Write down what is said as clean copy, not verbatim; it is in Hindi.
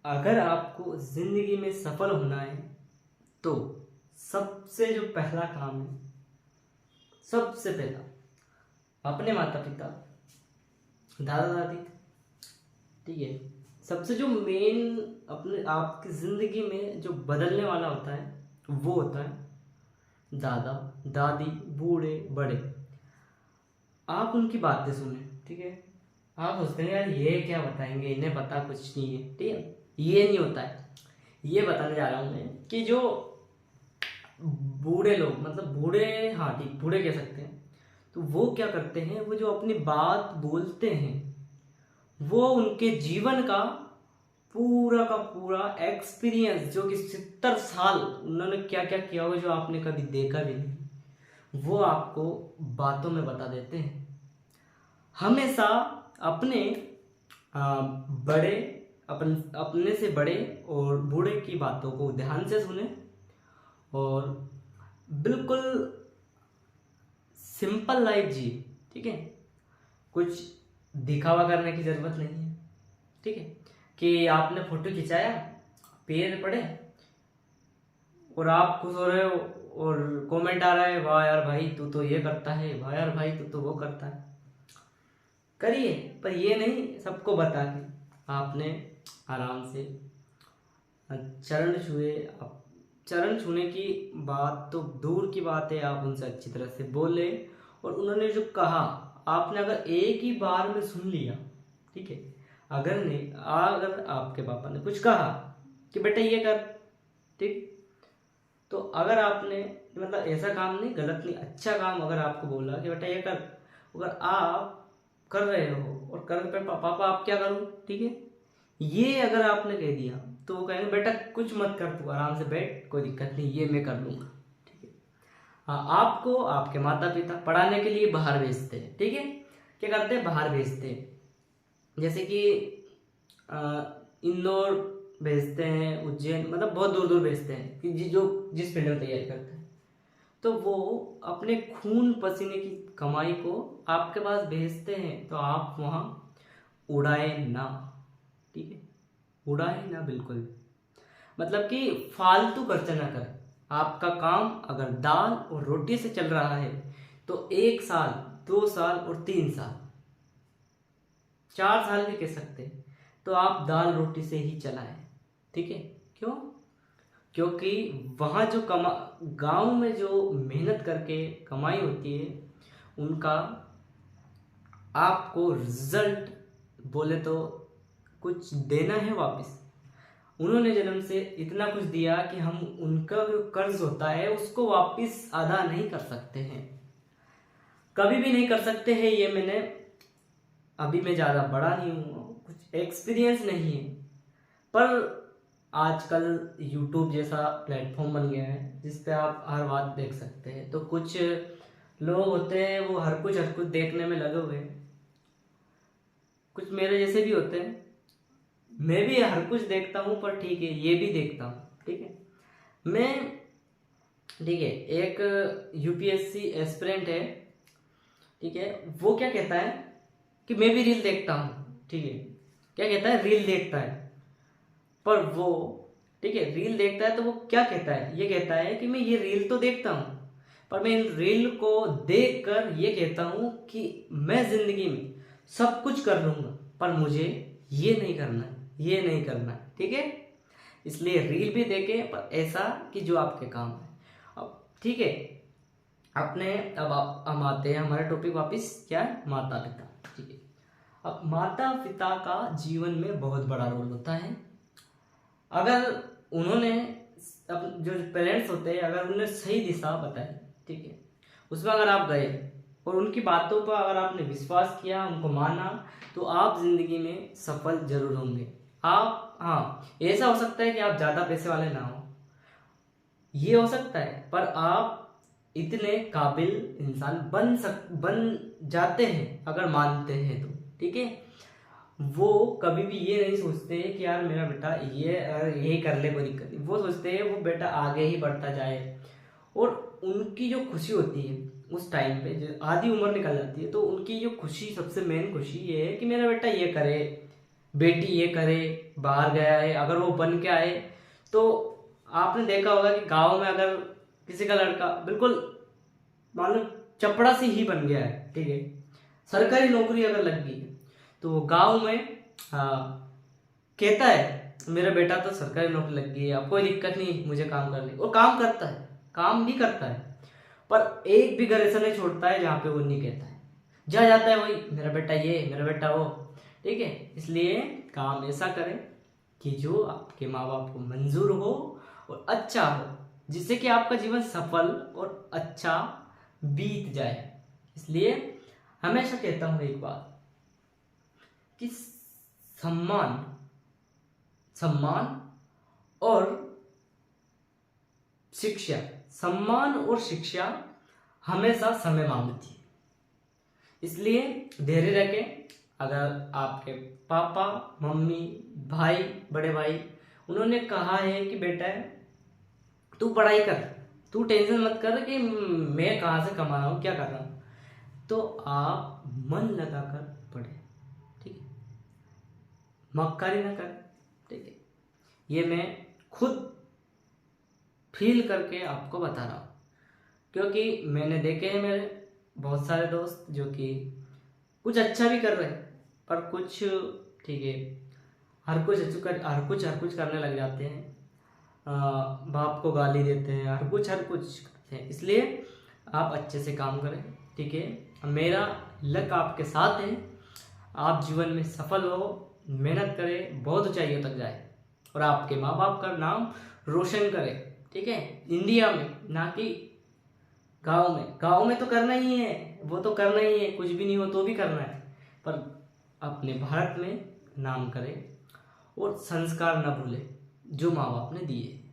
अगर आपको जिंदगी में सफल होना है तो सबसे जो पहला काम है, सबसे पहला अपने माता पिता, दादा दादी, ठीक है, सबसे जो मेन अपने आपकी जिंदगी में जो बदलने वाला होता है वो होता है दादा दादी, बूढ़े बड़े। आप उनकी बातें सुने, ठीक है। आप सोचते हैं यार ये क्या बताएंगे, इन्हें पता कुछ नहीं है, ठीक है। ये नहीं होता है। ये बताने जा रहा हूँ मैं कि जो बूढ़े लोग, मतलब बूढ़े, हाँ ठीक, बूढ़े कह सकते हैं, तो वो क्या करते हैं, वो जो अपनी बात बोलते हैं वो उनके जीवन का पूरा एक्सपीरियंस, जो कि 70 साल उन्होंने क्या क्या किया हो जो आपने कभी देखा भी नहीं, वो आपको बातों में बता देते हैं। हमेशा अपने बड़े, अपने से बड़े और बूढ़े की बातों को ध्यान से सुने और बिल्कुल सिंपल लाइफ जी, ठीक है। कुछ दिखावा करने की जरूरत नहीं है, ठीक है। कि आपने फोटो खिंचाया, पैर पड़े और आप खुश हो रहे हो और कमेंट आ रहा है वाह यार भाई तू तो ये करता है, वाह यार भाई तू तो वो करता है। करिए, पर ये नहीं सबको बता के। आपने आराम से चरण छुए। आप चरण छूने की बात तो दूर की बात है, आप उनसे अच्छी तरह से बोले और उन्होंने जो कहा आपने अगर एक ही बार में सुन लिया, ठीक है। अगर आपके पापा ने कुछ कहा कि बेटा ये कर, ठीक, तो अगर आपने, मतलब ऐसा काम नहीं, गलत नहीं, अच्छा काम अगर आपको बोला कि बेटा ये कर, अगर आप कर रहे हो और कर पे पापा आप क्या करूं, ठीक है, ये अगर आपने कह दिया तो वो कहेंगे बेटा कुछ मत कर, तू आराम से बैठ, कोई दिक्कत नहीं, ये मैं कर लूंगा, ठीक है। हाँ, आपको आपके माता पिता पढ़ाने के लिए बाहर भेजते हैं, ठीक है। क्या करते हैं, बाहर भेजते हैं, जैसे कि इंदौर भेजते हैं, उज्जैन, मतलब बहुत दूर दूर भेजते हैं कि जो जिस फील्ड में तैयारी करते हैं, तो वो अपने खून पसीने की कमाई को आपके पास भेजते हैं, तो आप वहाँ उड़ाए ना, ठीक है, उड़ाए ना बिल्कुल भी। मतलब कि फालतू खर्चा ना करें। आपका काम अगर दाल और रोटी से चल रहा है तो 1 साल, 2 साल और 3 साल, 4 साल भी कह सकते हैं, तो आप दाल रोटी से ही चलाएं, ठीक है। क्यों? क्योंकि वहाँ जो गांव में जो मेहनत करके कमाई होती है उनका आपको रिजल्ट बोले तो कुछ देना है वापस। उन्होंने जन्म से इतना कुछ दिया कि हम उनका जो कर्ज होता है उसको वापस अदा नहीं कर सकते हैं, कभी भी नहीं कर सकते हैं। ये मैंने, अभी मैं ज़्यादा बड़ा नहीं हूँ, कुछ एक्सपीरियंस नहीं है, पर आजकल यूट्यूब जैसा प्लेटफॉर्म बन गया है जिस पे आप हर बात देख सकते हैं। तो कुछ लोग होते हैं वो हर कुछ देखने में लगे हुए हैं, कुछ मेरे जैसे भी होते हैं। मैं भी हर कुछ देखता हूँ, पर ठीक है ये भी देखता हूँ, ठीक है। मैं, ठीक है, एक यूपीएससी एस्पिरेंट है, ठीक है, वो क्या कहता है कि मैं भी रील देखता हूँ, ठीक है। क्या कहता है, रील देखता है, पर वो, ठीक है, रील देखता है तो वो क्या कहता है, ये कहता है कि मैं ये रील तो देखता हूँ, पर मैं इन रील को देख कर ये कहता हूँ कि मैं जिंदगी में सब कुछ कर लूंगा, पर मुझे ये नहीं करना है, ये नहीं करना है, ठीक है। इसलिए रील भी देखें, पर ऐसा कि जो आपके काम है। अब ठीक है, अपने, अब आप हम आते हैं हमारे टॉपिक वापस, क्या है, माता पिता, ठीक है। अब माता पिता का जीवन में बहुत बड़ा रोल होता है। अगर उन्होंने, अब जो पेरेंट्स होते हैं अगर उन्हें सही दिशा बताई, ठीक है, उसमें अगर आप गए और उनकी बातों पर अगर आपने विश्वास किया, उनको माना, तो आप जिंदगी में सफल जरूर होंगे। आप, हाँ, ऐसा हो सकता है कि आप ज़्यादा पैसे वाले ना हो, ये हो सकता है, पर आप इतने काबिल इंसान बन जाते हैं अगर मानते हैं तो, ठीक है। वो कभी भी ये नहीं सोचते कि यार मेरा बेटा ये यही कर ले, कोई दिक्कत नहीं। वो सोचते हैं वो बेटा आगे ही बढ़ता जाए, और उनकी जो खुशी होती है उस टाइम पे, जो आधी उम्र निकल जाती है, तो उनकी जो खुशी, सबसे मेन खुशी ये है कि मेरा बेटा ये करे, बेटी ये करे, बाहर गया है, अगर वो बन के आए तो आपने देखा होगा कि गांव में अगर किसी का लड़का बिल्कुल मान लो चपड़ा सी ही बन गया है, ठीक है, सरकारी नौकरी अगर लग गई है, तो वो गांव में कहता है मेरा बेटा तो सरकारी नौकरी लग गई है, अब कोई दिक्कत नहीं, मुझे काम कर ले, और काम करता है, काम भी करता है, पर एक भी घर ऐसा नहीं छोड़ता है जहाँ पे वो नहीं कहता है, जहाँ जाता है वही मेरा बेटा ये, मेरा बेटा वो, ठीक है। इसलिए काम ऐसा करें कि जो आपके माँ बाप को मंजूर हो और अच्छा हो, जिससे कि आपका जीवन सफल और अच्छा बीत जाए। इसलिए हमेशा कहता हूँ एक बात कि सम्मान सम्मान और शिक्षा, सम्मान और शिक्षा हमेशा समय मांगती है। इसलिए धैर्य रखें। अगर आपके पापा, मम्मी, भाई, बड़े भाई उन्होंने कहा है कि बेटा तू पढ़ाई कर, तू टेंशन मत कर कि मैं कहाँ से कमा रहा हूँ, क्या कर रहा हूँ, तो आप मन लगाकर पढ़े, ठीक है, मक्कारी ना कर, ठीक है। ये मैं खुद फील करके आपको बता रहा हूँ, क्योंकि मैंने देखे हैं मेरे बहुत सारे दोस्त जो कि कुछ अच्छा भी कर रहे हैं, पर कुछ, ठीक है, हर कुछ करने लग जाते हैं, बाप को गाली देते हैं, हर कुछ करते हैं। इसलिए आप अच्छे से काम करें, ठीक है। मेरा लक आपके साथ है, आप जीवन में सफल हो, मेहनत करें, बहुत ऊंचाइयों तक जाए और आपके माँ बाप का नाम रोशन करें, ठीक है, इंडिया में, ना कि गांव में। गांव में तो करना ही है, वो तो करना ही है, कुछ भी नहीं हो तो भी करना है, पर अपने भारत में नाम करें और संस्कार न भूलें जो माँ बाप ने दिए।